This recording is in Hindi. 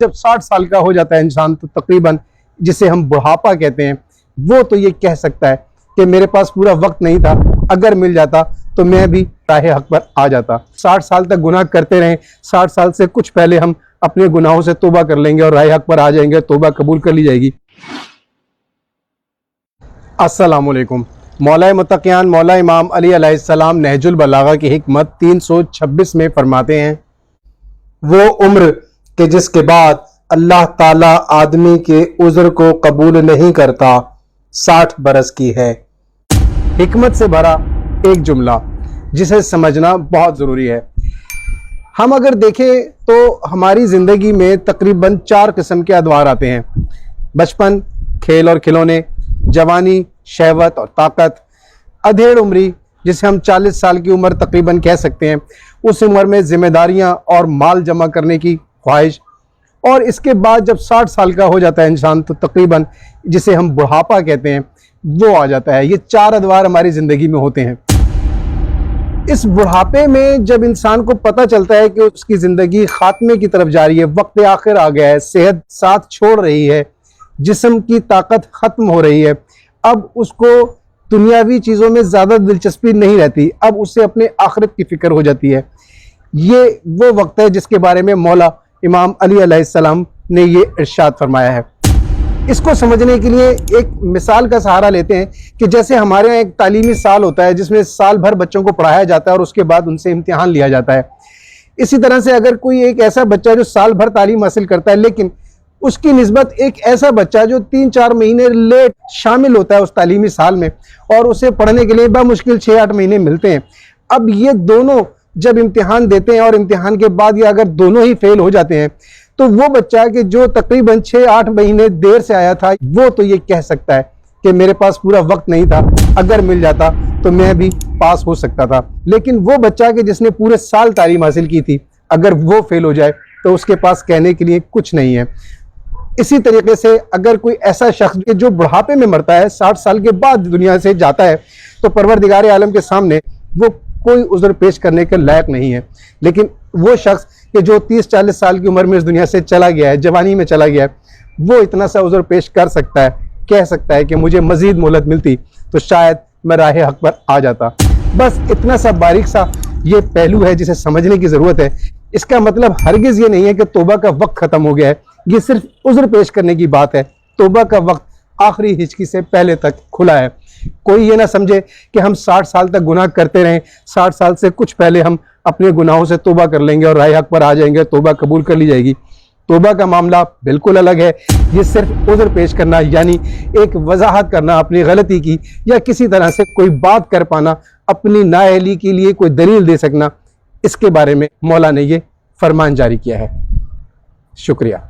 जब 60 साल का हो जाता है इंसान तो तकरीबन जिसे हम बुढ़ापा कहते हैं, वो तो ये कह सकता है कि मेरे पास पूरा वक्त नहीं था, अगर मिल जाता तो मैं भी राह हक पर आ जाता। 60 साल तक गुनाह करते रहें, 60 साल से कुछ पहले हम अपने गुनाहों से तौबा कर लेंगे और राह हक पर आ जाएंगे, तौबा कबूल कर ली जाएगी। अस्सलामु अलैकुम। मौला मुत्तक़ियान मौला इमाम अली अलैहिस्सलाम नहजुल बलागा की हिकमत 326 में फरमाते हैं, वो उम्र कि जिसके बाद अल्लाह ताला आदमी के उज़्र को कबूल नहीं करता 60 बरस की है। हिकमत से भरा एक जुमला जिसे समझना बहुत ज़रूरी है। हम अगर देखें तो हमारी ज़िंदगी में तकरीबन 4 किस्म के अदवार आते हैं। बचपन, खेल और खिलौने, जवानी, शहवत और ताकत, अधेड़ उम्री जिसे हम 40 साल की उम्र तकरीबन कह सकते हैं, उस उम्र में जिम्मेदारियां और माल जमा करने की ख्वाहिश, और इसके बाद जब 60 साल का हो जाता है इंसान तो तकरीबन जिसे हम बुढ़ापा कहते हैं वो आ जाता है। ये 4 अदवार हमारी ज़िंदगी में होते हैं। इस बुढ़ापे में जब इंसान को पता चलता है कि उसकी ज़िंदगी खात्मे की तरफ जा रही है, वक्त आखिर आ गया है, सेहत साथ छोड़ रही है, जिस्म की ताकत ख़त्म हो रही है, अब उसको दुनियावी चीज़ों में ज़्यादा दिलचस्पी नहीं रहती, अब उससे अपने आखिरत की फ़िक्र हो जाती है। ये वो वक्त है जिसके बारे में मौला इमाम अली अलैहिस्सलाम ने ये इरशाद फरमाया है। इसको समझने के लिए एक मिसाल का सहारा लेते हैं कि जैसे हमारे यहाँ एक तालीमी साल होता है जिसमें साल भर बच्चों को पढ़ाया जाता है और उसके बाद उनसे इम्तिहान लिया जाता है। इसी तरह से अगर कोई एक ऐसा बच्चा जो साल भर तालीम हासिल करता है, लेकिन उसकी निस्बत एक ऐसा बच्चा जो 3-4 महीने लेट शामिल होता है उस तालीमी साल में और उसे पढ़ने के लिए बामुश्किल 6-8 महीने मिलते हैं, अब ये दोनों जब इम्तिहान देते हैं और इम्तिहान के बाद या अगर दोनों ही फेल हो जाते हैं तो वो बच्चा कि जो तकरीबन 6-8 महीने देर से आया था, वो तो ये कह सकता है कि मेरे पास पूरा वक्त नहीं था, अगर मिल जाता तो मैं भी पास हो सकता था। लेकिन वो बच्चा कि जिसने पूरे साल तालीम हासिल की थी, अगर वो फेल हो जाए तो उसके पास कहने के लिए कुछ नहीं है। इसी तरीके से अगर कोई ऐसा शख्स जो बुढ़ापे में मरता है, 60 साल के बाद दुनिया से जाता है, तो परवरदिगार आलम के सामने वो कोई उज़्र पेश करने के लायक नहीं है। लेकिन वो शख्स कि जो 30-40 साल की उम्र में इस दुनिया से चला गया है, जवानी में चला गया है, वो इतना सा उज़्र पेश कर सकता है, कह सकता है कि मुझे मज़ीद मोहलत मिलती तो शायद मैं राह हक पर आ जाता। बस इतना सा बारीक सा ये पहलू है जिसे समझने की ज़रूरत है। इसका मतलब हरगिज़ ये नहीं है कि तौबा का वक्त ख़त्म हो गया है, ये सिर्फ उज़्र पेश करने की बात है। तौबा का वक्त आखिरी हिचकी से पहले तक खुला है। कोई ये ना समझे कि हम 60 साल तक गुनाह करते रहें, 60 साल से कुछ पहले हम अपने गुनाहों से तौबा कर लेंगे और राह हक पर आ जाएंगे, तौबा कबूल कर ली जाएगी। तौबा का मामला बिल्कुल अलग है। ये सिर्फ उज़्र पेश करना, यानी एक वजाहत करना अपनी गलती की, या किसी तरह से कोई बात कर पाना, अपनी नाअहली के लिए कोई दलील दे सकना, इसके बारे में मौला ने ये फरमान जारी किया है। शुक्रिया।